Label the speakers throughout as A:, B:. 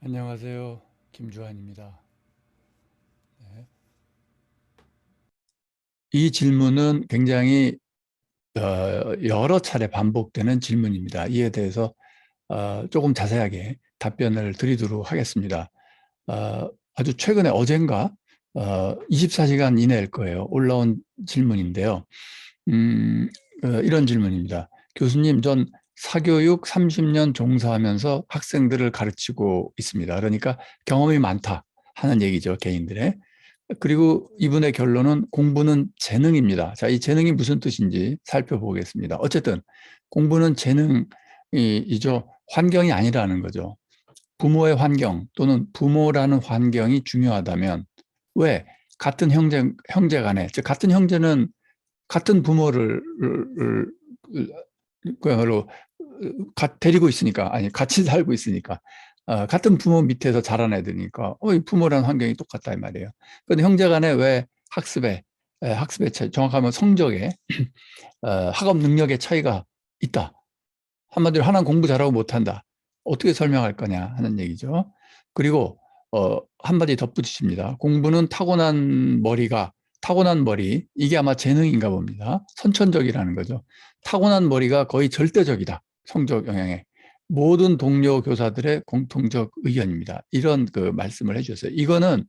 A: 안녕하세요. 김주환입니다. 네. 이 질문은 굉장히 여러 차례 반복되는 질문입니다. 이에 대해서 조금 자세하게 답변을 드리도록 하겠습니다. 아주 최근에 어젠가 24시간 이내일 거예요. 올라온 질문인데요. 음, 이런 질문입니다. 교수님, 전 사교육 30년 종사하면서 학생들을 가르치고 있습니다. 그러니까 경험이 많다 하는 얘기죠, 개인들의. 그리고 이분의 결론은 공부는 재능입니다. 자, 이 재능이 무슨 뜻인지 살펴보겠습니다. 어쨌든 공부는 재능이죠. 환경이 아니라는 거죠. 부모의 환경 또는 부모라는 환경이 중요하다면 왜 같은 형제 간에, 즉 같은 형제는 같은 부모를 그야말로 데리고 있으니까, 아니 같이 살고 있으니까, 같은 부모 밑에서 자란 애들이니까 이 부모라는 환경이 똑같다 이 말이에요. 그런데 형제간에 왜 학습의 차이, 정확하면 성적에 학업 능력의 차이가 있다. 한마디로 하나는 공부 잘하고 못한다. 어떻게 설명할 거냐 하는 얘기죠. 그리고 한마디 덧붙이십니다. 공부는 타고난 머리, 이게 아마 재능인가 봅니다. 선천적이라는 거죠. 타고난 머리가 거의 절대적이다. 성적 영향에. 모든 동료 교사들의 공통적 의견입니다. 이런 그 말씀을 해주셨어요. 이거는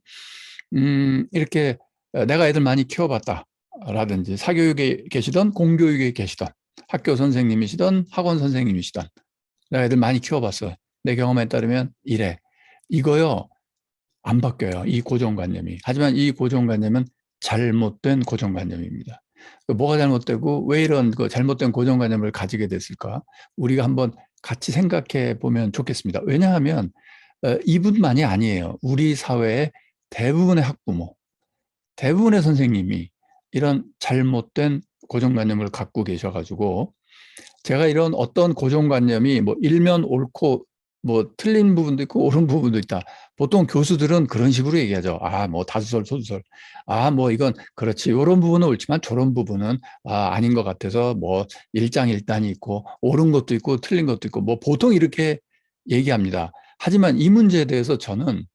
A: 이렇게 내가 애들 많이 키워봤다 라든지 사교육에 계시던 공교육에 계시던 학교 선생님이시던 학원 선생님이시던 내가 애들 많이 키워봤어. 내 경험에 따르면 이래. 이거요, 안 바뀌어요. 이 고정관념이. 하지만 이 고정관념은 잘못된 고정관념입니다. 뭐가 잘못되고 왜 이런 그 잘못된 고정관념을 가지게 됐을까? 우리가 한번 같이 생각해 보면 좋겠습니다. 왜냐하면 이분만이 아니에요. 우리 사회의 대부분의 학부모, 대부분의 선생님이 이런 잘못된 고정관념을 갖고 계셔가지고 제가 이런 어떤 고정관념이 뭐 일면 옳고 뭐 틀린 부분도 있고 옳은 부분도 있다. 보통 교수들은 그런 식으로 얘기하죠. 뭐 다수설, 소수설. 뭐 이건 그렇지. 이런 부분은 옳지만 저런 부분은 아닌 것 같아서 뭐 일장일단이 있고 옳은 것도 있고 틀린 것도 있고 뭐 보통 이렇게 얘기합니다. 하지만 이 문제에 대해서 저는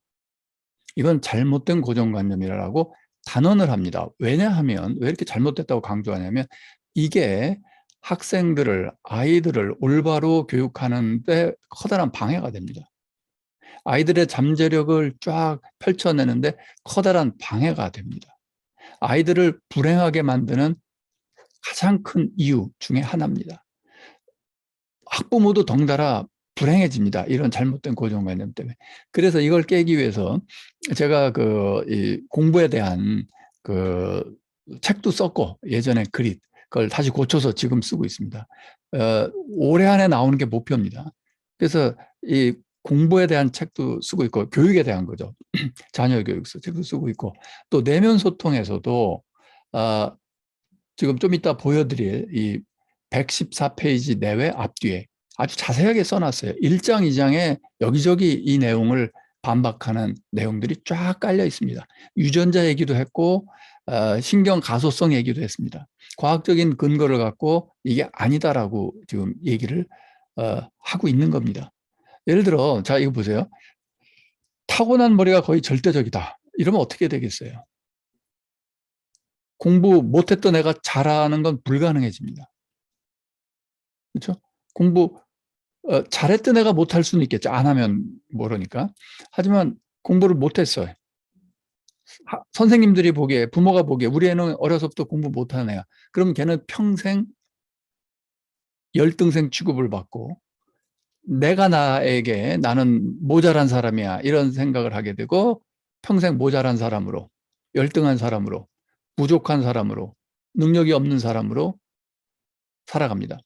A: 이건 잘못된 고정관념이라고 단언을 합니다. 왜냐하면 왜 이렇게 잘못됐다고 강조하냐면 이게 아이들을 올바로 교육하는데 커다란 방해가 됩니다. 아이들의 잠재력을 쫙 펼쳐내는데 커다란 방해가 됩니다. 아이들을 불행하게 만드는 가장 큰 이유 중에 하나입니다. 학부모도 덩달아 불행해집니다. 이런 잘못된 고정관념 때문에. 그래서 이걸 깨기 위해서 제가 이 공부에 대한 그 책도 썼고 예전에 그릿 그걸 다시 고쳐서 지금 쓰고 있습니다. 올해 안에 나오는 게 목표입니다. 그래서 이 공부에 대한 책도 쓰고 있고 교육에 대한 거죠. 자녀 교육서 책도 쓰고 있고 또 내면 소통에서도 지금 좀 이따 보여드릴 이 114페이지 내외 앞뒤에 아주 자세하게 써놨어요. 1장, 2장에 여기저기 이 내용을 반박하는 내용들이 쫙 깔려 있습니다. 유전자 얘기도 했고 신경 가소성 얘기도 했습니다. 과학적인 근거를 갖고 이게 아니다라고 지금 얘기를 하고 있는 겁니다. 예를 들어 자 이거 보세요. 타고난 머리가 거의 절대적이다. 이러면 어떻게 되겠어요? 공부 못했던 애가 잘하는 건 불가능해집니다. 그렇죠? 공부 잘했던 애가 못할 수는 있겠죠. 안 하면 모르니까. 하지만 공부를 못했어요. 선생님들이 보기에, 부모가 보기에 우리 애는 어려서부터 공부 못하는 애야. 그럼 걔는 평생 열등생 취급을 받고 나는 모자란 사람이야 이런 생각을 하게 되고 평생 모자란 사람으로, 열등한 사람으로, 부족한 사람으로, 능력이 없는 사람으로 살아갑니다.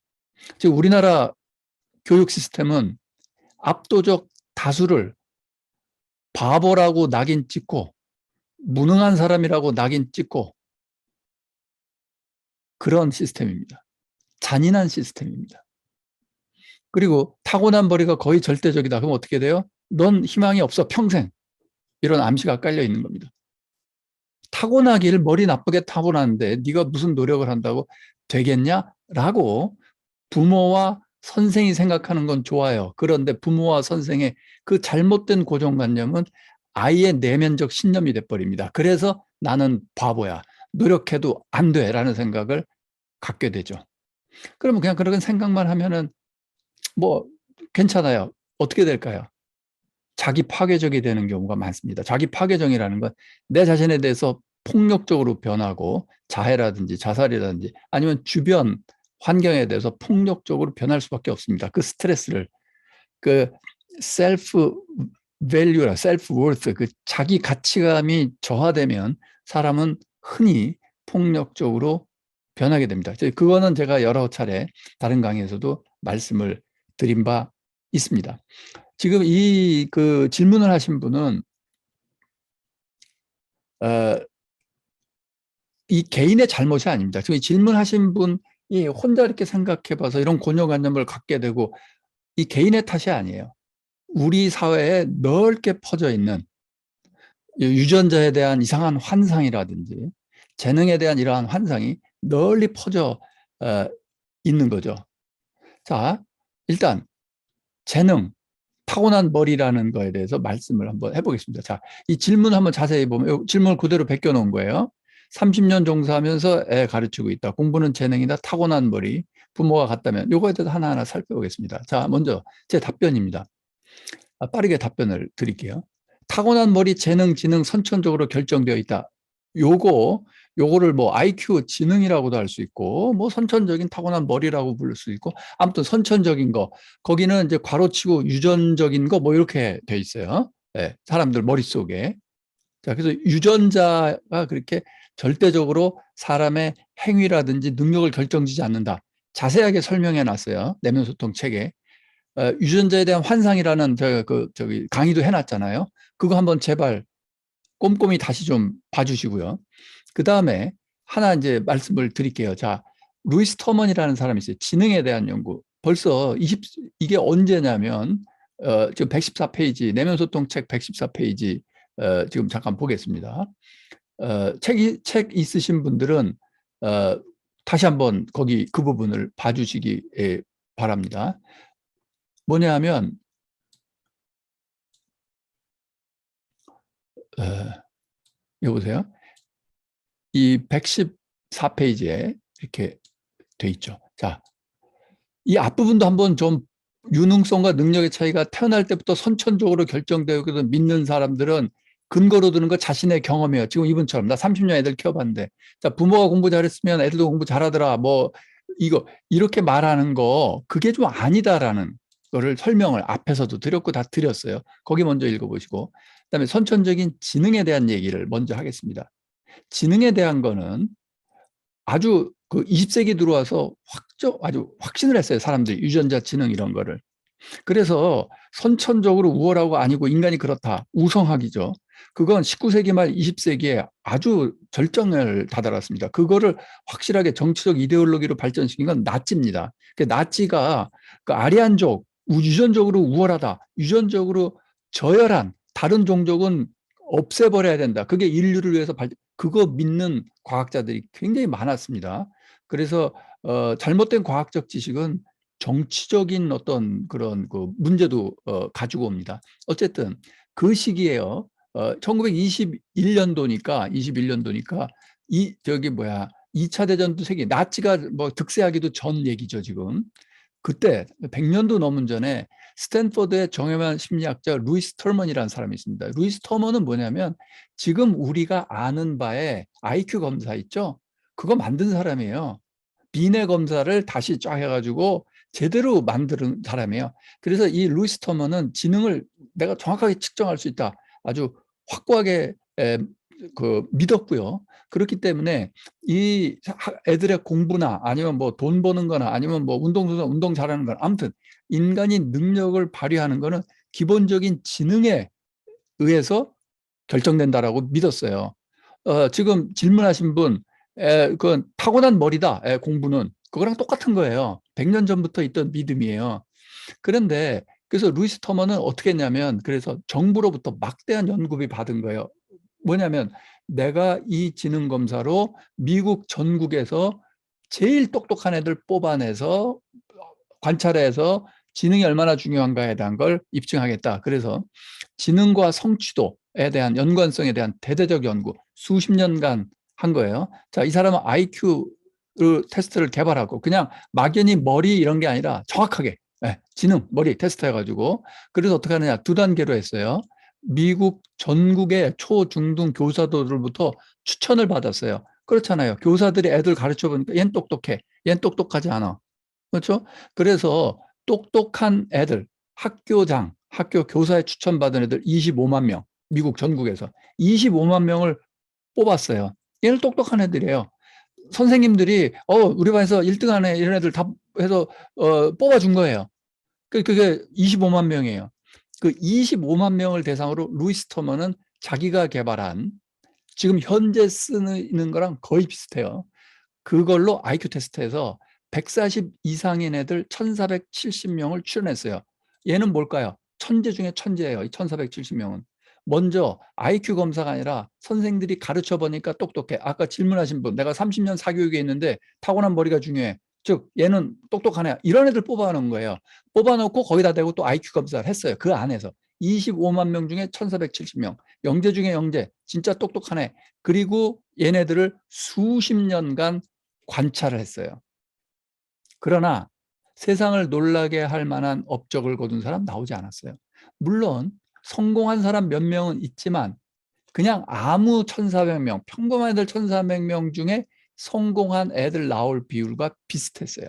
A: 즉 우리나라 교육 시스템은 압도적 다수를 바보라고 낙인 찍고 무능한 사람이라고 낙인 찍고 그런 시스템입니다. 잔인한 시스템입니다. 그리고 타고난 머리가 거의 절대적이다. 그럼 어떻게 돼요? 넌 희망이 없어 평생. 이런 암시가 깔려 있는 겁니다. 타고나기를 머리 나쁘게 타고났는데 네가 무슨 노력을 한다고 되겠냐라고 부모와 선생이 생각하는 건 좋아요. 그런데 부모와 선생의 그 잘못된 고정관념은 아이의 내면적 신념이 돼버립니다. 그래서 나는 바보야. 노력해도 안 돼. 라는 생각을 갖게 되죠. 그러면 그냥 그런 생각만 하면은 뭐 괜찮아요. 어떻게 될까요? 자기 파괴적이 되는 경우가 많습니다. 자기 파괴적이라는 건 내 자신에 대해서 폭력적으로 변하고 자해라든지 자살이라든지 아니면 주변 환경에 대해서 폭력적으로 변할 수밖에 없습니다. 그 스트레스를 그 셀프 밸류라 셀프 월스 그 자기 가치감이 저하되면 사람은 흔히 폭력적으로 변하게 됩니다. 그거는 제가 여러 차례 다른 강의에서도 말씀을 드린 바 있습니다. 지금 이 그 질문을 하신 분은 이 개인의 잘못이 아닙니다. 지금 질문하신 분이 혼자 이렇게 생각해봐서 이런 고정관념을 갖게 되고 이 개인의 탓이 아니에요. 우리 사회에 넓게 퍼져 있는 유전자에 대한 이상한 환상이라든지 재능에 대한 이러한 환상이 널리 퍼져 있는 거죠. 자, 일단 재능, 타고난 머리라는 거에 대해서 말씀을 한번 해보겠습니다. 자, 이 질문 한번 자세히 보면 질문을 그대로 베껴놓은 거예요. 30년 종사하면서 애 가르치고 있다. 공부는 재능이다. 타고난 머리. 부모가 같다면 요거에 대해서 하나하나 살펴보겠습니다. 자, 먼저 제 답변입니다. 빠르게 답변을 드릴게요. 타고난 머리, 재능, 지능 선천적으로 결정되어 있다. 요거를 뭐 IQ 지능이라고도 할 수 있고 뭐 선천적인 타고난 머리라고 부를 수 있고 아무튼 선천적인 거 거기는 이제 괄호치고 유전적인 거 뭐 이렇게 돼 있어요. 네, 사람들 머릿속에. 자, 그래서 유전자가 그렇게 절대적으로 사람의 행위라든지 능력을 결정지지 않는다. 자세하게 설명해 놨어요. 내면소통 책에. 유전자에 대한 환상이라는 저기 강의도 해놨잖아요. 그거 한번 제발 꼼꼼히 다시 좀 봐주시고요. 그 다음에 하나 이제 말씀을 드릴게요. 자, 루이스 터먼이라는 사람이 있어요. 지능에 대한 연구. 벌써 이게 언제냐면 지금 114페이지 내면소통 책 114페이지 지금 잠깐 보겠습니다. 책 있으신 분들은 다시 한번 거기 그 부분을 봐주시기 바랍니다. 뭐냐 하면 여보세요? 이 114페이지에 이렇게 돼 있죠. 자, 이 앞부분도 한번 좀 유능성과 능력의 차이가 태어날 때부터 선천적으로 결정되거든 믿는 사람들은 근거로 드는 거 자신의 경험이에요. 지금 이분처럼 나 30년 애들 키워봤는데 자, 부모가 공부 잘했으면 애들도 공부 잘하더라. 뭐 이거 이렇게 말하는 거 그게 좀 아니다라는 거를 설명을 앞에서도 드렸고 다 드렸어요. 거기 먼저 읽어보시고 그다음에 선천적인 지능에 대한 얘기를 먼저 하겠습니다. 지능에 대한 거는 아주 그 20세기 들어와서 아주 확신을 했어요. 사람들이 유전자 지능 이런 거를. 그래서 선천적으로 우월하고 아니고 인간이 그렇다. 우성학이죠. 그건 19세기 말 20세기에 아주 절정을 다다랐습니다. 그거를 확실하게 정치적 이데올로기로 발전시킨 건 나치입니다. 그 나치가 그 아리안족, 유전적으로 우월하다. 유전적으로 저열한 다른 종족은 없애버려야 된다. 그게 인류를 위해서 그거 믿는 과학자들이 굉장히 많았습니다. 그래서 잘못된 과학적 지식은 정치적인 어떤 그런 그 문제도 가지고 옵니다. 어쨌든 그 시기에요. 1921년도니까 이 저기 뭐야 2차 대전도 세계 나치가 뭐 득세하기도 전 얘기죠 지금. 그때 100년도 넘은 전에 스탠퍼드의 정형외과 심리학자 루이스 터먼이라는 사람이 있습니다. 루이스 터먼은 뭐냐면 지금 우리가 아는 바에 IQ 검사 있죠? 그거 만든 사람이에요. 비뇌 검사를 다시 쫙 해가지고 제대로 만드는 사람이에요. 그래서 이 루이스 터먼은 지능을 내가 정확하게 측정할 수 있다. 아주 확고하게 믿었고요. 그렇기 때문에 이 애들의 공부나 아니면 뭐 돈 버는 거나 아니면 뭐 운동 잘하는 거나 아무튼 인간이 능력을 발휘하는 거는 기본적인 지능에 의해서 결정된다라고 믿었어요. 지금 질문하신 분, 그건 타고난 머리다. 공부는 그거랑 똑같은 거예요. 100년 전부터 있던 믿음이에요. 그런데 그래서 루이스 터먼은 어떻게 했냐면 그래서 정부로부터 막대한 연구비 받은 거예요. 뭐냐면 내가 이 지능 검사로 미국 전국에서 제일 똑똑한 애들 뽑아내서 관찰해서 지능이 얼마나 중요한가에 대한 걸 입증하겠다. 그래서 지능과 성취도에 대한 연관성에 대한 대대적 연구 수십 년간 한 거예요. 자, 이 사람은 IQ 테스트를 개발하고 그냥 막연히 머리 이런 게 아니라 정확하게 지능, 머리 테스트 해가지고 그래서 어떻게 하느냐 2단계로 했어요. 미국 전국의 초, 중, 등 교사들로부터 추천을 받았어요. 그렇잖아요. 교사들이 애들 가르쳐 보니까 얜 똑똑해. 얜 똑똑하지 않아. 그렇죠? 그래서 똑똑한 애들, 학교장, 학교 교사에 추천받은 애들 25만 명, 미국 전국에서 25만 명을 뽑았어요. 얘는 똑똑한 애들이에요. 선생님들이 우리 반에서 1등 하네 이런 애들 다 해서 뽑아준 거예요. 그게 25만 명이에요. 그 25만 명을 대상으로 루이스 터머는 자기가 개발한 지금 현재 쓰는 거랑 거의 비슷해요. 그걸로 IQ 테스트에서 140 이상인 애들 1470명을 출연했어요. 얘는 뭘까요? 천재 중에 천재예요. 이 1470명은. 먼저 IQ 검사가 아니라 선생들이 가르쳐 보니까 똑똑해. 아까 질문하신 분, 내가 30년 사교육에 있는데 타고난 머리가 중요해. 즉 얘는 똑똑하네. 이런 애들 뽑아놓은 거예요. 뽑아놓고 거기다 대고 또 IQ 검사를 했어요. 그 안에서. 25만 명 중에 1470명. 영재 중에 영재. 진짜 똑똑하네. 그리고 얘네들을 수십 년간 관찰을 했어요. 그러나 세상을 놀라게 할 만한 업적을 거둔 사람 나오지 않았어요. 물론 성공한 사람 몇 명은 있지만 그냥 아무 1400명, 평범한 애들 1400명 중에 성공한 애들 나올 비율과 비슷했어요.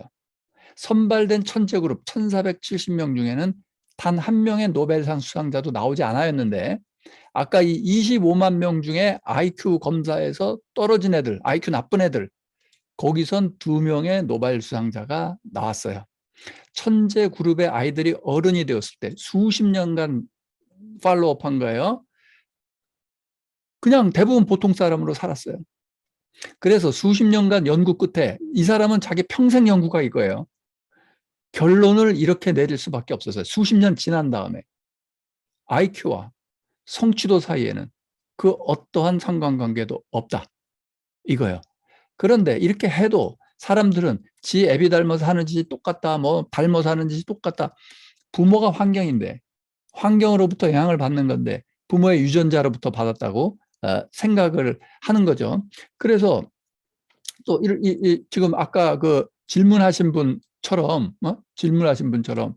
A: 선발된 천재 그룹 1470명 중에는 단 한 명의 노벨상 수상자도 나오지 않았는데 아까 이 25만 명 중에 IQ 검사에서 떨어진 애들, IQ 나쁜 애들 거기선 2명의 노벨 수상자가 나왔어요. 천재 그룹의 아이들이 어른이 되었을 때 수십 년간 팔로우업한 거예요. 그냥 대부분 보통 사람으로 살았어요. 그래서 수십 년간 연구 끝에 이 사람은 자기 평생 연구가 이거예요. 결론을 이렇게 내릴 수밖에 없었어요. 수십 년 지난 다음에 IQ와 성취도 사이에는 그 어떠한 상관관계도 없다. 이거예요. 그런데 이렇게 해도 사람들은 지 애비 닮아서 하는 짓이 똑같다, 뭐 닮아서 하는 짓이 똑같다. 부모가 환경인데 환경으로부터 영향을 받는 건데 부모의 유전자로부터 받았다고 생각을 하는 거죠. 그래서 또 지금 아까 그 질문하신 분처럼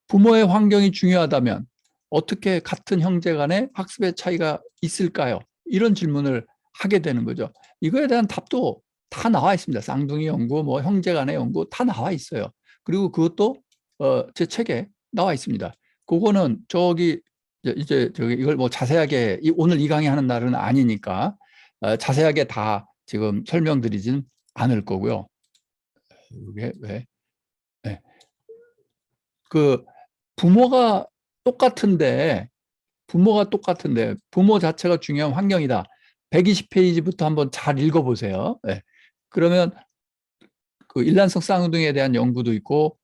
A: 부모의 환경이 중요하다면 어떻게 같은 형제 간에 학습의 차이가 있을까요? 이런 질문을 하게 되는 거죠. 이거에 대한 답도 다 나와 있습니다. 쌍둥이 연구, 뭐 형제 간의 연구 다 나와 있어요. 그리고 그것도 제 책에 나와 있습니다. 그거는 이제 이걸 뭐 자세하게 오늘 이 강의 하는 날은 아니니까 자세하게 다 지금 설명드리진 않을 거고요. 이게 왜? 네. 그 부모가 똑같은데 부모 자체가 중요한 환경이다. 120페이지부터 한번 잘 읽어보세요. 네. 그러면 그 일란성 쌍둥이에 대한 연구도 있고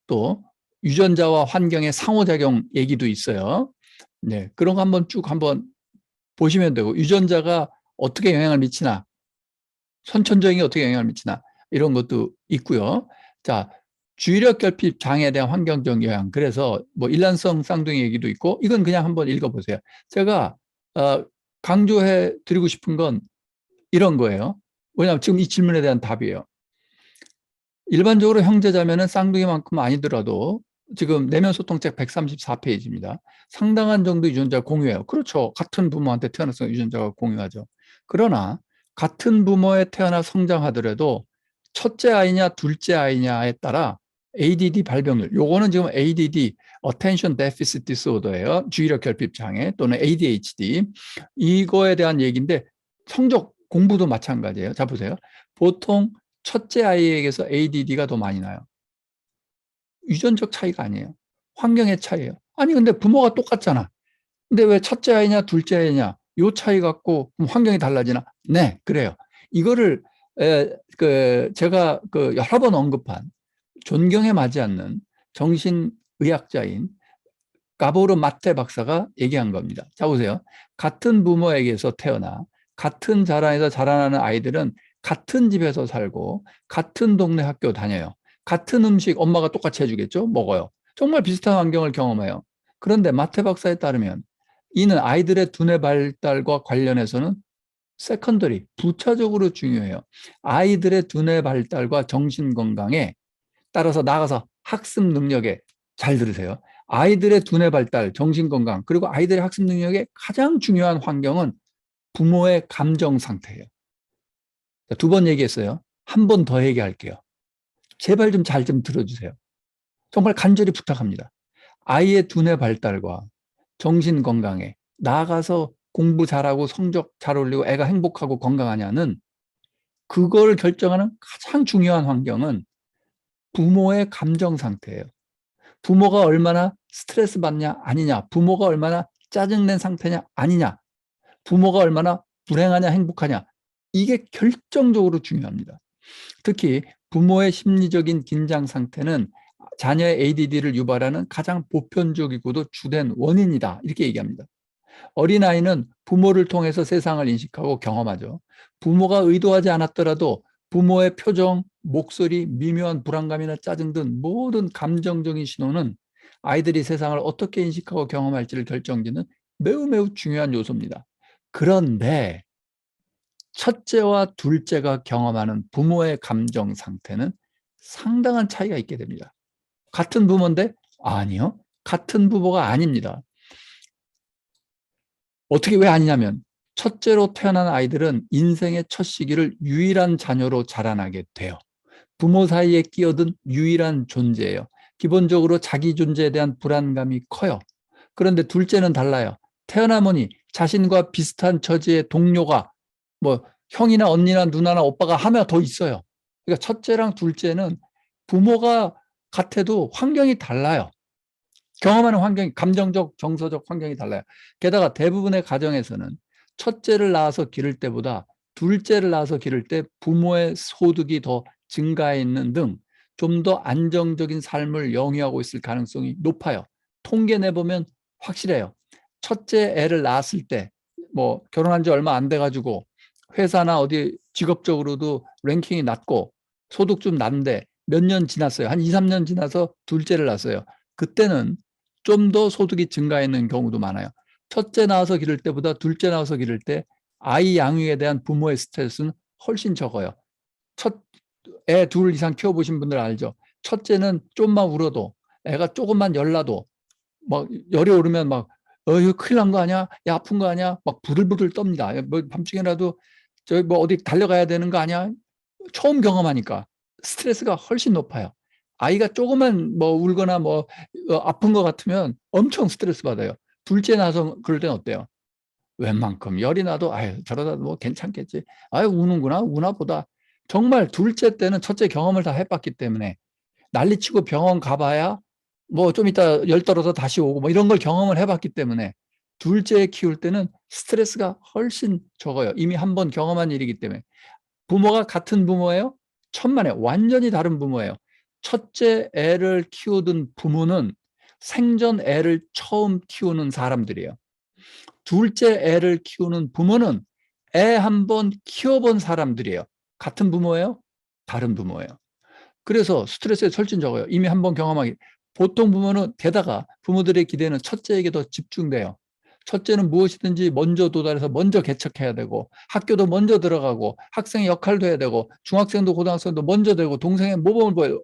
A: 또 유전자와 환경의 상호작용 얘기도 있어요. 네, 그런 거 한번 보시면 되고 유전자가 어떻게 영향을 미치나 선천적인 게 어떻게 영향을 미치나 이런 것도 있고요. 자, 주의력 결핍 장애에 대한 환경적 영향. 그래서 뭐 일란성 쌍둥이 얘기도 있고 이건 그냥 한번 읽어보세요. 제가 강조해 드리고 싶은 건 이런 거예요. 왜냐하면 지금 이 질문에 대한 답이에요. 일반적으로 형제자매는 쌍둥이만큼 아니더라도 지금 내면 소통책 134페이지입니다. 상당한 정도 유전자 공유해요. 그렇죠. 같은 부모한테 태어나서 유전자가 공유하죠. 그러나 같은 부모에 태어나 성장하더라도 첫째 아이냐 둘째 아이냐에 따라 ADD 발병률, 요거는 지금 ADD, Attention Deficit Disorder예요. 주의력 결핍 장애 또는 ADHD. 이거에 대한 얘기인데 성적 공부도 마찬가지예요. 자 보세요. 보통 첫째 아이에게서 ADD가 더 많이 나요. 유전적 차이가 아니에요. 환경의 차이예요. 아니 근데 부모가 똑같잖아. 근데 왜 첫째 아이냐 둘째 아이냐 요 차이 갖고 환경이 달라지나? 네, 그래요. 이거를 제가 여러 번 언급한 존경에 맞지 않는 정신의학자인 가보르 마테 박사가 얘기한 겁니다. 자 보세요. 같은 부모에게서 태어나 같은 자라에서 자라나는 아이들은 같은 집에서 살고 같은 동네 학교 다녀요. 같은 음식 엄마가 똑같이 해주겠죠? 먹어요. 정말 비슷한 환경을 경험해요. 그런데 마태 박사에 따르면 이는 아이들의 두뇌 발달과 관련해서는 세컨더리, 부차적으로 중요해요. 아이들의 두뇌 발달과 정신 건강에 따라서 나가서 학습 능력에, 잘 들으세요. 아이들의 두뇌 발달, 정신 건강, 그리고 아이들의 학습 능력에 가장 중요한 환경은 부모의 감정 상태예요. 두 번 얘기했어요. 한 번 더 얘기할게요. 제발 좀 잘 좀 들어주세요. 정말 간절히 부탁합니다. 아이의 두뇌 발달과 정신 건강에 나아가서 공부 잘하고 성적 잘 올리고 애가 행복하고 건강하냐는, 그걸 결정하는 가장 중요한 환경은 부모의 감정 상태예요. 부모가 얼마나 스트레스 받냐 아니냐, 부모가 얼마나 짜증낸 상태냐 아니냐, 부모가 얼마나 불행하냐 행복하냐, 이게 결정적으로 중요합니다. 특히 부모의 심리적인 긴장 상태는 자녀의 ADD를 유발하는 가장 보편적이고도 주된 원인이다, 이렇게 얘기합니다. 어린아이는 부모를 통해서 세상을 인식하고 경험하죠. 부모가 의도하지 않았더라도 부모의 표정, 목소리, 미묘한 불안감이나 짜증 등 모든 감정적인 신호는 아이들이 세상을 어떻게 인식하고 경험할지를 결정짓는 매우 매우 중요한 요소입니다. 그런데 첫째와 둘째가 경험하는 부모의 감정 상태는 상당한 차이가 있게 됩니다. 같은 부모인데? 아니요. 같은 부모가 아닙니다. 어떻게, 왜 아니냐면, 첫째로 태어난 아이들은 인생의 첫 시기를 유일한 자녀로 자라나게 돼요. 부모 사이에 끼어든 유일한 존재예요. 기본적으로 자기 존재에 대한 불안감이 커요. 그런데 둘째는 달라요. 태어나보니 자신과 비슷한 처지의 동료가, 뭐 형이나 언니나 누나나 오빠가 하나 더 있어요. 그러니까 첫째랑 둘째는 부모가 같아도 환경이 달라요. 경험하는 환경이, 감정적, 정서적 환경이 달라요. 게다가 대부분의 가정에서는 첫째를 낳아서 기를 때보다 둘째를 낳아서 기를 때 부모의 소득이 더 증가해 있는 등 좀 더 안정적인 삶을 영위하고 있을 가능성이 높아요. 통계 내보면 확실해요. 첫째 애를 낳았을 때, 뭐 결혼한 지 얼마 안 돼가지고 회사나 어디 직업적으로도 랭킹이 낮고 소득 좀 낮은데 몇 년 지났어요. 한 2, 3년 지나서 둘째를 낳았어요. 그때는 좀 더 소득이 증가했는 경우도 많아요. 첫째 낳아서 기를 때보다 둘째 낳아서 기를 때 아이 양육에 대한 부모의 스트레스는 훨씬 적어요. 애 둘 이상 키워보신 분들 알죠? 첫째는 좀만 울어도, 애가 조금만 열나도 막 열이 오르면 막 이거 큰일 난 거 아니야? 야, 아픈 거 아니야? 막 부들부들 떱니다. 뭐 밤중에라도 저기 뭐 어디 달려가야 되는 거 아니야? 처음 경험하니까 스트레스가 훨씬 높아요. 아이가 조금만 뭐 울거나 뭐 아픈 거 같으면 엄청 스트레스 받아요. 둘째 나서 그럴 땐 어때요? 웬만큼 열이 나도 아유 저러다 뭐 괜찮겠지. 아유 우는구나, 우나 보다. 정말 둘째 때는 첫째 경험을 다 해봤기 때문에 난리치고 병원 가봐야 뭐 좀 이따 열 떨어서 다시 오고 뭐 이런 걸 경험을 해봤기 때문에 둘째 키울 때는 스트레스가 훨씬 적어요. 이미 한 번 경험한 일이기 때문에. 부모가 같은 부모예요? 천만에 완전히 다른 부모예요. 첫째 애를 키우던 부모는 생전 애를 처음 키우는 사람들이에요. 둘째 애를 키우는 부모는 애 한 번 키워본 사람들이에요. 같은 부모예요? 다른 부모예요. 그래서 스트레스에 훨씬 적어요. 이미 한 번 경험하기. 보통 부모는, 게다가 부모들의 기대는 첫째에게 더 집중돼요. 첫째는 무엇이든지 먼저 도달해서 먼저 개척해야 되고, 학교도 먼저 들어가고, 학생의 역할도 해야 되고, 중학생도 고등학생도 먼저 되고, 동생의 모범을 보여요.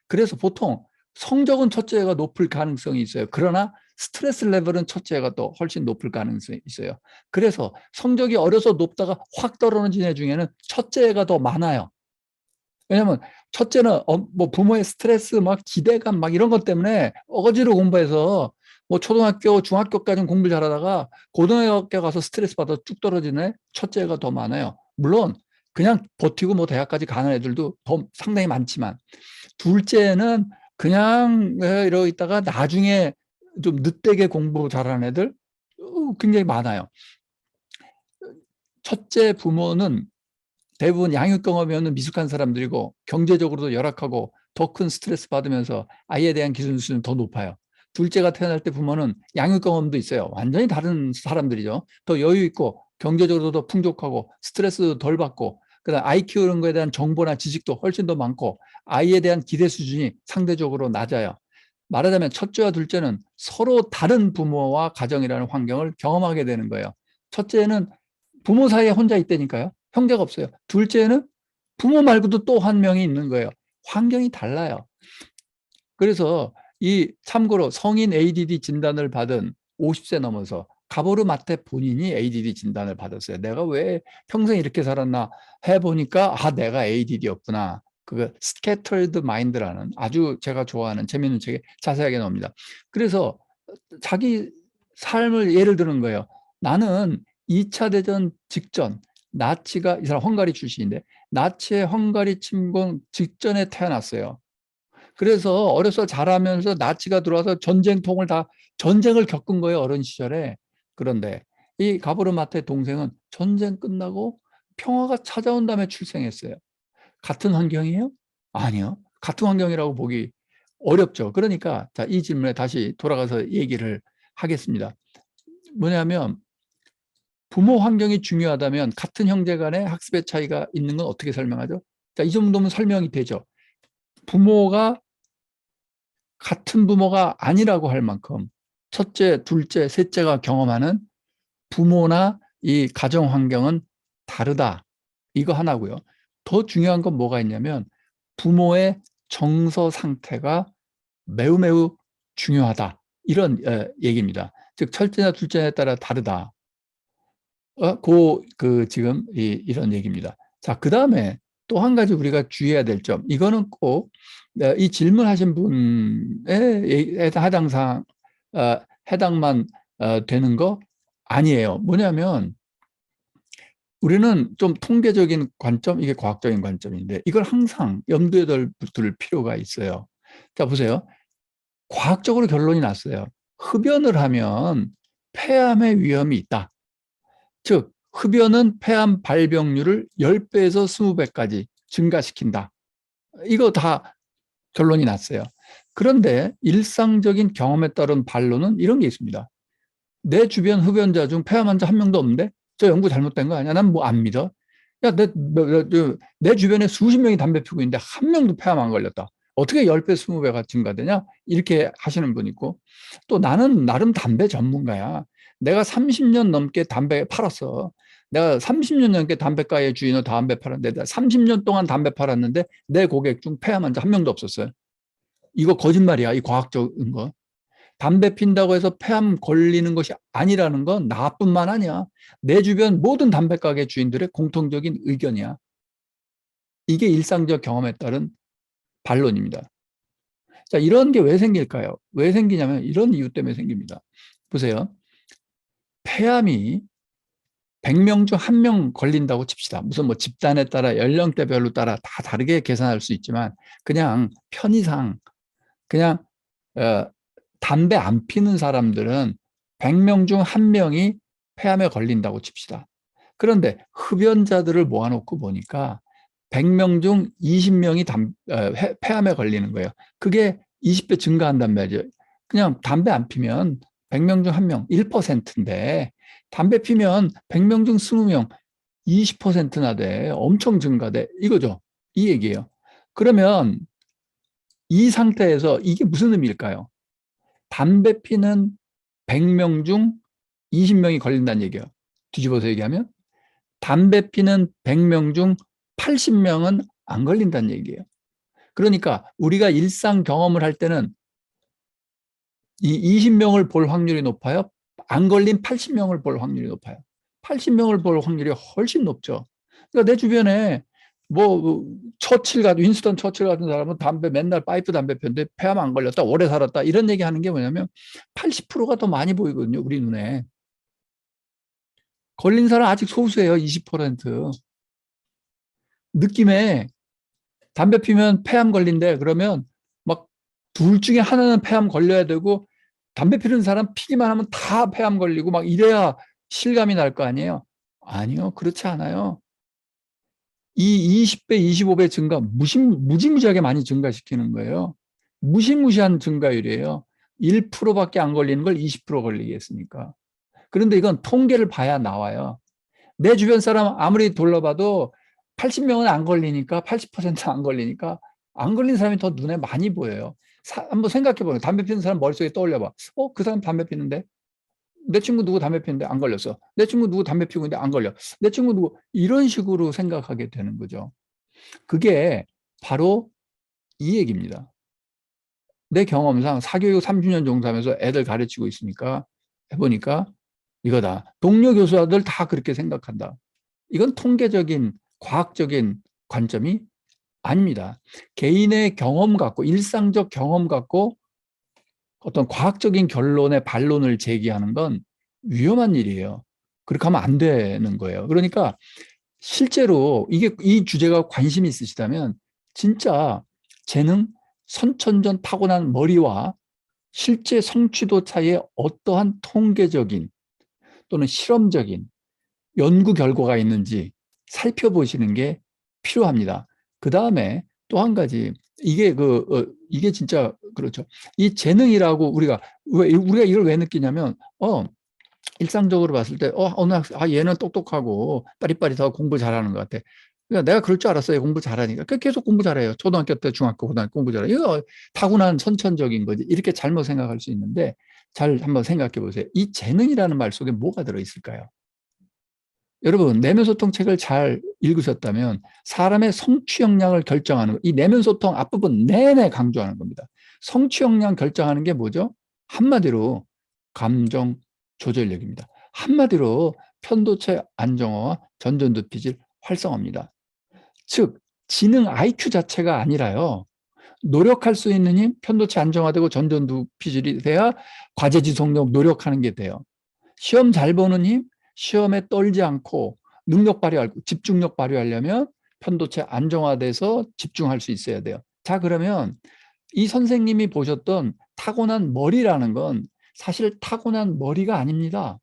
A: 그래서 보통 성적은 첫째가 높을 가능성이 있어요. 그러나 스트레스 레벨은 첫째가 또 훨씬 높을 가능성이 있어요. 그래서 성적이 어려서 높다가 확 떨어지는 애 중에는 첫째가 더 많아요. 왜냐면 첫째는 뭐 부모의 스트레스 막 기대감 막 이런 것 때문에 어거지로 공부해서 뭐 초등학교, 중학교까지는 공부 잘하다가 고등학교 가서 스트레스 받아 쭉 떨어지네. 첫째가 더 많아요. 물론 그냥 버티고 뭐 대학까지 가는 애들도 더 상당히 많지만, 둘째는 그냥 이러고 있다가 나중에 좀 늦되게 공부 잘하는 애들 굉장히 많아요. 첫째 부모는 대부분 양육 경험이 없는 미숙한 사람들이고 경제적으로도 열악하고 더 큰 스트레스 받으면서 아이에 대한 기준 수준은 더 높아요. 둘째가 태어날 때 부모는 양육 경험도 있어요. 완전히 다른 사람들이죠. 더 여유 있고 경제적으로도 더 풍족하고 스트레스 덜 받고 그다음 아이 키우는 거에 대한 정보나 지식도 훨씬 더 많고 아이에 대한 기대 수준이 상대적으로 낮아요. 말하자면 첫째와 둘째는 서로 다른 부모와 가정이라는 환경을 경험하게 되는 거예요. 첫째는 부모 사이에 혼자 있다니까요. 형제가 없어요. 둘째는 부모 말고도 또 한 명이 있는 거예요. 환경이 달라요. 그래서 이 참고로 성인 ADD 진단을 받은 50세 넘어서 가보르 마테 본인이 ADD 진단을 받았어요. 내가 왜 평생 이렇게 살았나 해보니까 내가 ADD였구나. 그거 스캐터드 마인드라는 아주 제가 좋아하는 재미있는 책에 자세하게 나옵니다. 그래서 자기 삶을 예를 드는 거예요. 나는 2차 대전 직전 나치가 이 사람 헝가리 출신인데 나치의 헝가리 침공 직전에 태어났어요. 그래서 어려서 자라면서 나치가 들어와서 전쟁통을 다 전쟁을 겪은 거예요. 어린 시절에. 그런데 이 가브르마테의 동생은 전쟁 끝나고 평화가 찾아온 다음에 출생했어요. 같은 환경이에요? 아니요. 같은 환경이라고 보기 어렵죠. 그러니까 자, 이 질문에 다시 돌아가서 얘기를 하겠습니다. 뭐냐면 부모 환경이 중요하다면 같은 형제 간의 학습의 차이가 있는 건 어떻게 설명하죠? 자, 이 정도면 설명이 되죠. 부모가 같은 부모가 아니라고 할 만큼 첫째, 둘째, 셋째가 경험하는 부모나 이 가정 환경은 다르다. 이거 하나고요. 더 중요한 건 뭐가 있냐면 부모의 정서 상태가 매우 매우 중요하다. 이런 얘기입니다. 즉 첫째나 둘째에 따라 다르다. 지금 이런 얘기입니다. 자, 그 다음에 또 한 가지 우리가 주의해야 될 점. 이거는 꼭 이 질문하신 분의 해당만 되는 거 아니에요. 뭐냐면 우리는 좀 통계적인 관점, 이게 과학적인 관점인데 이걸 항상 염두에 둘 필요가 있어요. 자, 보세요. 과학적으로 결론이 났어요. 흡연을 하면 폐암의 위험이 있다. 즉 흡연은 폐암 발병률을 10배에서 20배까지 증가시킨다. 이거 다 결론이 났어요. 그런데 일상적인 경험에 따른 반론은 이런 게 있습니다. 내 주변 흡연자 중 폐암 환자 한 명도 없는데 저 연구 잘못된 거 아니야? 난 뭐 안 믿어. 야, 내 주변에 수십 명이 담배 피우고 있는데 한 명도 폐암 안 걸렸다. 어떻게 10배, 20배가 증가되냐? 이렇게 하시는 분 있고, 또 나는 나름 담배 전문가야. 내가 30년 넘게 담배 팔았어. 내가 30년 넘게 담배가의 주인으로 담배 팔았는데 30년 동안 담배 팔았는데 내 고객 중 폐암 환자 한 명도 없었어요. 이거 거짓말이야. 이 과학적인 거. 담배 핀다고 해서 폐암 걸리는 것이 아니라는 건 나뿐만 아니야. 내 주변 모든 담배 가게 주인들의 공통적인 의견이야. 이게 일상적 경험에 따른 반론입니다. 자, 이런 게 왜 생길까요? 왜 생기냐면 이런 이유 때문에 생깁니다. 보세요. 폐암이 100명 중 1명 걸린다고 칩시다. 무슨 뭐 집단에 따라 연령대별로 따라 다 다르게 계산할 수 있지만 그냥 편의상 그냥 어, 담배 안 피는 사람들은 100명 중 1명이 폐암에 걸린다고 칩시다. 그런데 흡연자들을 모아놓고 보니까 100명 중 20명이 폐암에 걸리는 거예요. 그게 20배 증가한단 말이죠. 그냥 담배 안 피면 100명 중 1명, 1%인데 담배 피면 100명 중 20명, 20%나 돼. 엄청 증가돼. 이거죠. 이 얘기예요. 그러면 이 상태에서 이게 무슨 의미일까요? 담배 피는 100명 중 20명이 걸린다는 얘기예요. 뒤집어서 얘기하면 담배 피는 100명 중 80명은 안 걸린다는 얘기예요. 그러니까 우리가 일상 경험을 할 때는 이 20명을 볼 확률이 높아요. 안 걸린 80명을 볼 확률이 높아요. 80명을 볼 확률이 훨씬 높죠. 그러니까 내 주변에 뭐 처칠 같은 윈스턴 처칠 같은 사람은 담배 맨날 파이프 담배 피는데 폐암 안 걸렸다 오래 살았다 이런 얘기 하는 게 뭐냐면 80%가 더 많이 보이거든요 우리 눈에. 걸린 사람 아직 소수예요. 20%. 느낌에 담배 피면 폐암 걸린대. 그러면 막 둘 중에 하나는 폐암 걸려야 되고 담배 피는 사람 피기만 하면 다 폐암 걸리고 막 이래야 실감이 날 거 아니에요. 아니요. 그렇지 않아요. 이 20배, 25배 증가 무지무지하게 많이 증가시키는 거예요. 무시무시한 증가율이에요. 1%밖에 안 걸리는 걸 20% 걸리겠습니까? 그런데 이건 통계를 봐야 나와요. 내 주변 사람 아무리 돌려봐도 80명은 안 걸리니까 80%안 걸리니까 안 걸린 사람이 더 눈에 많이 보여요. 한번 생각해 보세요. 담배 피는 사람 머릿속에 떠올려봐. 그 사람 담배 피는데? 내 친구 누구 담배 피는데 안 걸렸어. 내 친구 누구 담배 피고 있는데 안 걸려. 내 친구 누구 이런 식으로 생각하게 되는 거죠. 그게 바로 이 얘기입니다. 내 경험상 사교육 30년 정도 하면서 애들 가르치고 있으니까 해보니까 이거다. 동료 교수들 다 그렇게 생각한다. 이건 통계적인 과학적인 관점이 아닙니다. 개인의 경험 갖고 일상적 경험 갖고 어떤 과학적인 결론에 반론을 제기하는 건 위험한 일이에요. 그렇게 하면 안 되는 거예요. 그러니까 실제로 이 주제가 관심이 있으시다면 진짜 재능, 선천전 타고난 머리와 실제 성취도 차이에 어떠한 통계적인 또는 실험적인 연구 결과가 있는지 살펴보시는 게 필요합니다. 그 다음에 또 한 가지, 이게 진짜 그렇죠. 이 재능이라고 우리가 이걸 왜 느끼냐면, 일상적으로 봤을 때, 어느 학생, 얘는 똑똑하고 빠릿빠릿하고 공부 잘하는 것 같아. 그러니까 내가 그럴 줄 알았어요. 공부 잘하니까. 계속 공부 잘해요. 초등학교 때, 중학교, 고등학교 공부 잘해요. 이거 타고난 선천적인 거지. 이렇게 잘못 생각할 수 있는데, 잘 한번 생각해 보세요. 이 재능이라는 말 속에 뭐가 들어있을까요? 여러분, 내면소통 책을 잘 읽으셨다면 사람의 성취 역량을 결정하는 이 내면소통 앞부분 내내 강조하는 겁니다. 성취 역량 결정하는 게 뭐죠? 한마디로 감정 조절력입니다. 한마디로 편도체 안정화와 전전두피질 활성화입니다. 즉, 지능 IQ 자체가 아니라요. 노력할 수 있는 힘, 편도체 안정화되고 전전두피질이 돼야 과제 지속력 노력하는 게 돼요. 시험 잘 보는 힘, 시험에 떨지 않고 능력 발휘하고 집중력 발휘하려면 편도체 안정화돼서 집중할 수 있어야 돼요. 자, 그러면 이 선생님이 보셨던 타고난 머리라는 건 사실 타고난 머리가 아닙니다.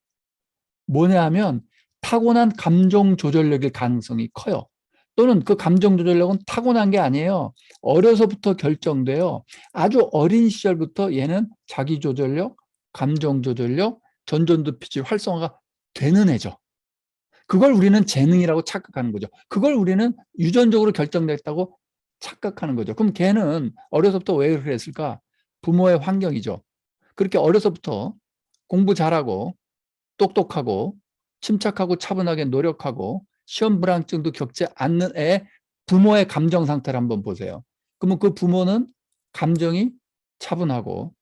A: 뭐냐 하면 타고난 감정 조절력일 가능성이 커요. 또는 그 감정 조절력은 타고난 게 아니에요. 어려서부터 결정돼요. 아주 어린 시절부터 얘는 자기 조절력, 감정 조절력, 전전두피질 활성화가 되는 애죠. 그걸 우리는 재능이라고 착각하는 거죠. 그걸 우리는 유전적으로 결정됐다고 착각하는 거죠. 그럼 걔는 어려서부터 왜 그랬을까? 부모의 환경이죠. 그렇게 어려서부터 공부 잘하고 똑똑하고 침착하고 차분하게 노력하고 시험 불안증도 겪지 않는 애 부모의 감정 상태를 한번 보세요. 그러면 그 부모는 감정이 차분하고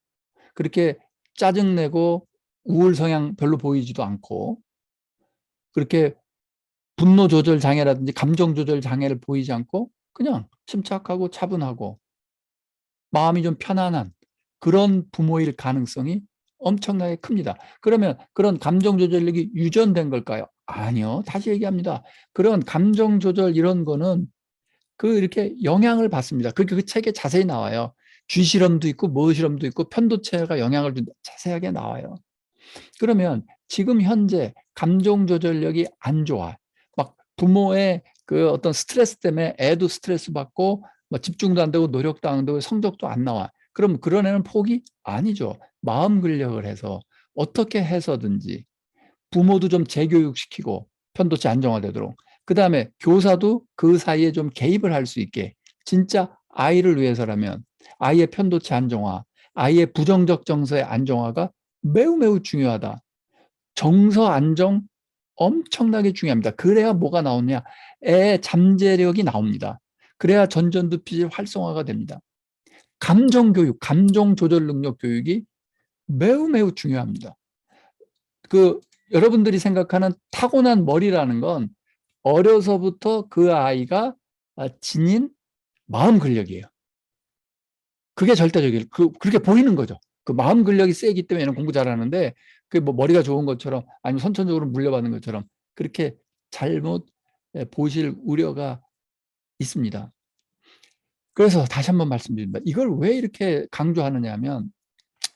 A: 그렇게 짜증내고 우울 성향 별로 보이지도 않고 그렇게 분노 조절 장애라든지 감정 조절 장애를 보이지 않고 그냥 침착하고 차분하고 마음이 좀 편안한 그런 부모일 가능성이 엄청나게 큽니다. 그러면 그런 감정 조절력이 유전된 걸까요? 아니요. 다시 얘기합니다. 그런 감정 조절 이런 거는 이렇게 영향을 받습니다. 그 책에 자세히 나와요. 쥐 실험도 있고 뭐 실험도 있고 편도체가 영향을 준다. 자세하게 나와요. 그러면 지금 현재 감정 조절력이 안 좋아. 막 부모의 그 어떤 스트레스 때문에 애도 스트레스 받고 뭐 집중도 안 되고 노력도 안 되고 성적도 안 나와. 그럼 그런 애는 포기? 아니죠. 마음 근력을 해서 어떻게 해서든지 부모도 좀 재교육시키고 편도체 안정화되도록 그다음에 교사도 그 사이에 좀 개입을 할 수 있게 진짜 아이를 위해서라면 아이의 편도체 안정화, 아이의 부정적 정서의 안정화가 매우 매우 중요하다. 정서 안정 엄청나게 중요합니다. 그래야 뭐가 나오냐? 애 잠재력이 나옵니다. 그래야 전전두피질 활성화가 됩니다. 감정 교육, 감정 조절 능력 교육이 매우 매우 중요합니다. 여러분들이 생각하는 타고난 머리라는 건 어려서부터 그 아이가 지닌 마음 근력이에요. 그게 절대적이에요. 그렇게 보이는 거죠. 그 마음 근력이 세기 때문에 얘는 공부 잘하는데 그게 뭐 머리가 좋은 것처럼 아니면 선천적으로 물려받는 것처럼 그렇게 잘못 보실 우려가 있습니다. 그래서 다시 한번 말씀드립니다. 이걸 왜 이렇게 강조하느냐 하면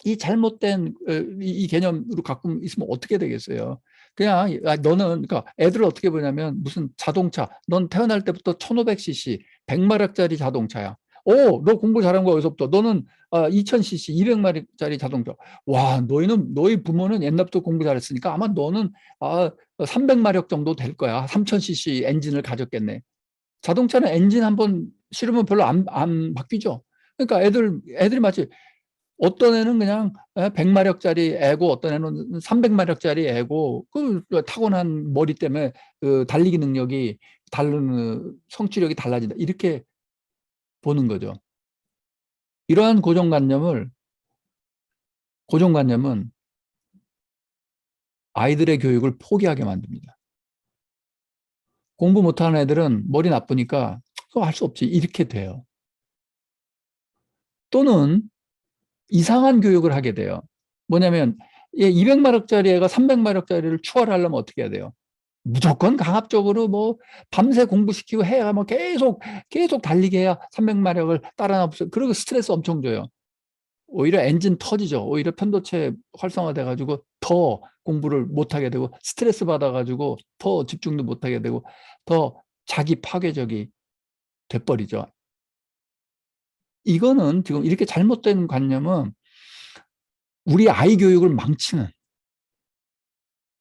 A: 이 잘못된 이 개념으로 갖고 있으면 어떻게 되겠어요? 그냥 너는 그러니까 애들을 어떻게 보냐면 무슨 자동차 넌 태어날 때부터 1500cc 100마력짜리 자동차야. 너 공부 잘한 거 어디서부터? 너는 2000cc 200마력짜리 자동차. 와, 너희 부모는 옛날부터 공부 잘했으니까 아마 너는 300마력 정도 될 거야. 3000cc 엔진을 가졌겠네. 자동차는 엔진 한번 실으면 별로 안 바뀌죠. 그러니까 애들이 마치 어떤 애는 그냥 100마력짜리 애고 어떤 애는 300마력짜리 애고 그 타고난 머리 때문에 그 달리기 능력이 다른 성취력이 달라진다. 이렇게 보는 거죠. 이러한 고정관념은 아이들의 교육을 포기하게 만듭니다. 공부 못하는 애들은 머리 나쁘니까 그거 할 수 없지. 이렇게 돼요. 또는 이상한 교육을 하게 돼요. 뭐냐면 200마력짜리 애가 300마력짜리를 추월을 하려면 어떻게 해야 돼요? 무조건 강압적으로 뭐 밤새 공부시키고 해야 뭐 계속 달리게 해야 300마력을 따라 나서 그리고 스트레스 엄청 줘요. 오히려 엔진 터지죠. 오히려 편도체 활성화돼 가지고 더 공부를 못하게 되고 스트레스 받아 가지고 더 집중도 못하게 되고 더 자기 파괴적이 돼버리죠. 이거는 지금 이렇게 잘못된 관념은 우리 아이 교육을 망치는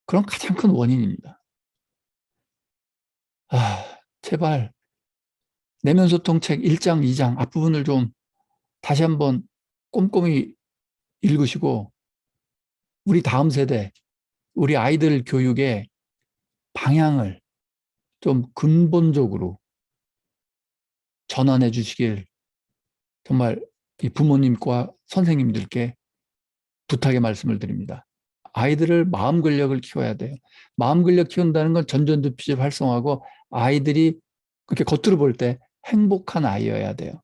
A: 그런 가장 큰 원인입니다. 제발 내면소통책 1장, 2장 앞부분을 좀 다시 한번 꼼꼼히 읽으시고 우리 다음 세대, 우리 아이들 교육의 방향을 좀 근본적으로 전환해 주시길 정말 이 부모님과 선생님들께 부탁의 말씀을 드립니다. 아이들을 마음 근력을 키워야 돼요. 마음 근력 키운다는 건 전전두피질 활성화하고 아이들이 그렇게 겉으로 볼 때 행복한 아이여야 돼요.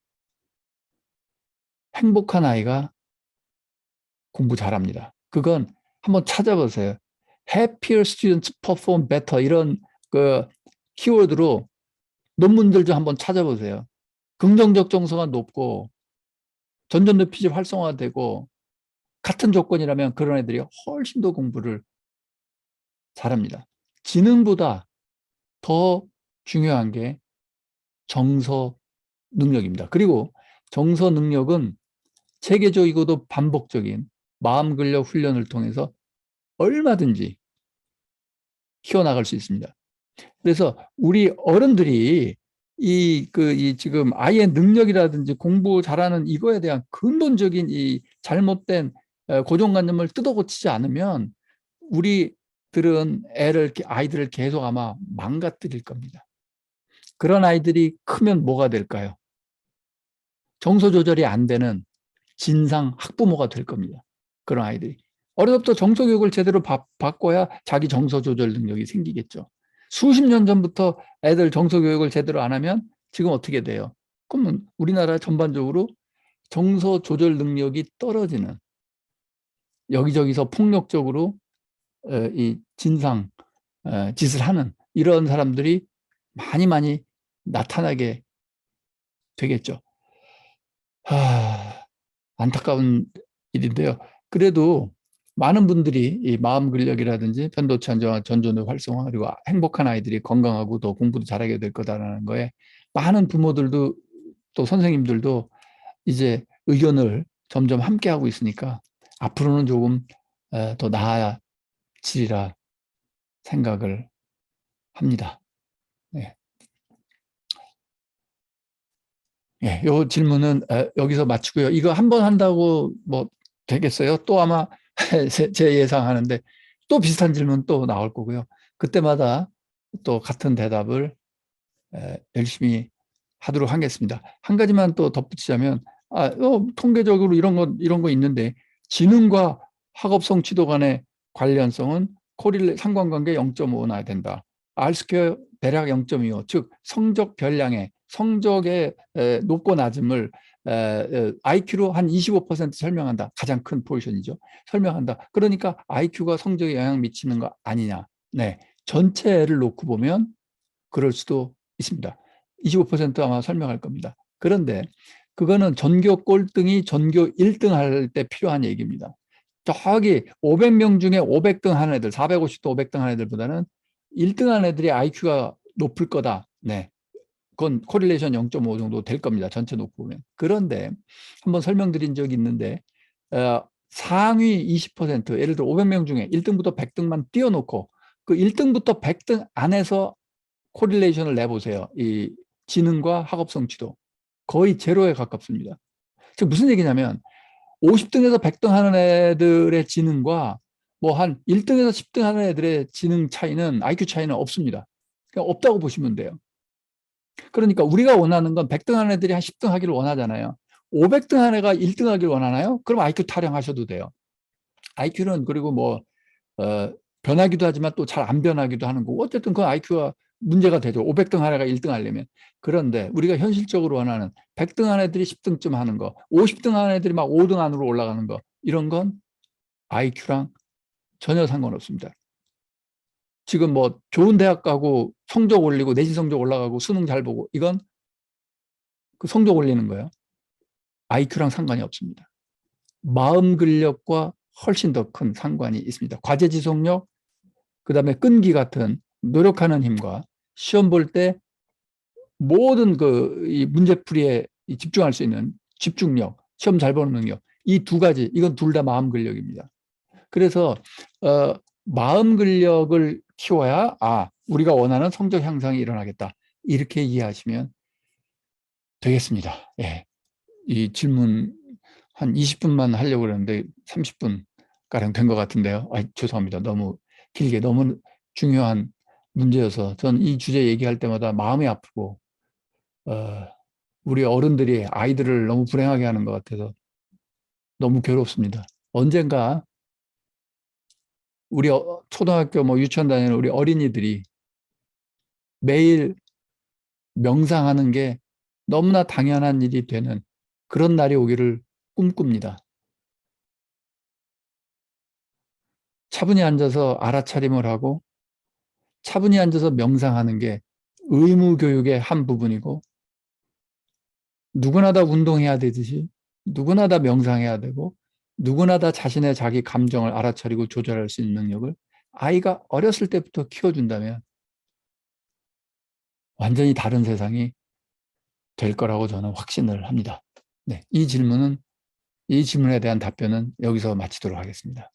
A: 행복한 아이가 공부 잘합니다. 그건 한번 찾아보세요. Happier students perform better 이런 그 키워드로 논문들 좀 한번 찾아보세요. 긍정적 정서가 높고 전전두피질 활성화되고 같은 조건이라면 그런 애들이 훨씬 더 공부를 잘합니다. 지능보다 더 중요한 게 정서 능력입니다. 그리고 정서 능력은 체계적이고도 반복적인 마음 근력 훈련을 통해서 얼마든지 키워나갈 수 있습니다. 그래서 우리 어른들이 이 지금 아이의 능력이라든지 공부 잘하는 이거에 대한 근본적인 이 잘못된 고정관념을 뜯어고치지 않으면 우리들은 아이들을 계속 아마 망가뜨릴 겁니다. 그런 아이들이 크면 뭐가 될까요? 정서 조절이 안 되는 진상 학부모가 될 겁니다. 그런 아이들이. 어릴 때부터 정서 교육을 제대로 바꿔야 자기 정서 조절 능력이 생기겠죠. 수십 년 전부터 애들 정서 교육을 제대로 안 하면 지금 어떻게 돼요? 그러면 우리나라 전반적으로 정서 조절 능력이 떨어지는 여기저기서 폭력적으로 이 진상 짓을 하는 이런 사람들이 많이 나타나게 되겠죠. 안타까운 일인데요. 그래도 많은 분들이 이 마음 근력이라든지 편도체 안정화, 전전의 활성화 그리고 행복한 아이들이 건강하고 더 공부도 잘하게 될 거다라는 거에 많은 부모들도 또 선생님들도 이제 의견을 점점 함께 하고 있으니까 앞으로는 조금 더 나아지리라 생각을 합니다. 네. 예, 요 질문은 여기서 마치고요. 이거 한 번 한다고 뭐 되겠어요? 또 아마 제 예상하는데 또 비슷한 질문 또 나올 거고요. 그때마다 또 같은 대답을 열심히 하도록 하겠습니다. 한 가지만 또 덧붙이자면 통계적으로 이런 거 있는데 지능과 학업 성취도 간의 관련성은 상관관계 0.5 나야 된다. R스퀘어 대략 0.25, 즉 성적 별량의 성적의 높고 낮음을 IQ로 한 25% 설명한다. 가장 큰 포지션이죠. 설명한다. 그러니까 IQ가 성적에 영향 미치는 거 아니냐. 네, 전체를 놓고 보면 그럴 수도 있습니다. 25% 아마 설명할 겁니다. 그런데 그거는 전교 꼴등이 전교 1등 할 때 필요한 얘기입니다. 저기 500명 중에 500등 하는 애들, 450도 500등 하는 애들보다는 1등 하는 애들이 IQ가 높을 거다. 네. 그건 코릴레이션 0.5 정도 될 겁니다. 전체 놓고 보면. 그런데 한번 설명드린 적이 있는데 상위 20% 예를 들어 500명 중에 1등부터 100등만 띄워놓고 그 1등부터 100등 안에서 코릴레이션을 내보세요. 이 지능과 학업 성취도 거의 제로에 가깝습니다. 즉 무슨 얘기냐면 50등에서 100등 하는 애들의 지능과 뭐 한 1등에서 10등 하는 애들의 지능 차이는 IQ 차이는 없습니다. 그러니까 없다고 보시면 돼요. 그러니까 우리가 원하는 건 100등 하는 애들이 한 10등 하기를 원하잖아요. 500등 하는 애가 1등 하기를 원하나요? 그럼 IQ 타령하셔도 돼요. IQ는 그리고 뭐 변하기도 하지만 또 잘 안 변하기도 하는 거고 어쨌든 그 IQ가 문제가 되죠. 500등 한 애가 1등 하려면. 그런데 우리가 현실적으로 원하는 100등 한 애들이 10등쯤 하는 거, 50등 한 애들이 막 5등 안으로 올라가는 거 이런 건 IQ랑 전혀 상관없습니다. 지금 뭐 좋은 대학 가고 성적 올리고 내신 성적 올라가고 수능 잘 보고 이건 그 성적 올리는 거예요. IQ랑 상관이 없습니다. 마음 근력과 훨씬 더 큰 상관이 있습니다. 과제 지속력, 그다음에 끈기 같은 노력하는 힘과 시험 볼 때 모든 이 문제풀이에 집중할 수 있는 집중력, 시험 잘 보는 능력, 이 두 가지, 이건 둘 다 마음 근력입니다. 그래서 마음 근력을 키워야 우리가 원하는 성적 향상이 일어나겠다. 이렇게 이해하시면 되겠습니다. 예. 이 질문 한 20분만 하려고 그러는데 30분 가량 된 것 같은데요. 죄송합니다. 너무 길게 너무 중요한 문제여서 전 이 주제 얘기할 때마다 마음이 아프고 우리 어른들이 아이들을 너무 불행하게 하는 것 같아서 너무 괴롭습니다. 언젠가 우리 초등학교 뭐 유치원 다니는 우리 어린이들이 매일 명상하는 게 너무나 당연한 일이 되는 그런 날이 오기를 꿈꿉니다. 차분히 앉아서 알아차림을 하고 차분히 앉아서 명상하는 게 의무 교육의 한 부분이고 누구나 다 운동해야 되듯이 누구나 다 명상해야 되고 누구나 다 자신의 자기 감정을 알아차리고 조절할 수 있는 능력을 아이가 어렸을 때부터 키워준다면 완전히 다른 세상이 될 거라고 저는 확신을 합니다. 네, 이 질문에 대한 답변은 여기서 마치도록 하겠습니다.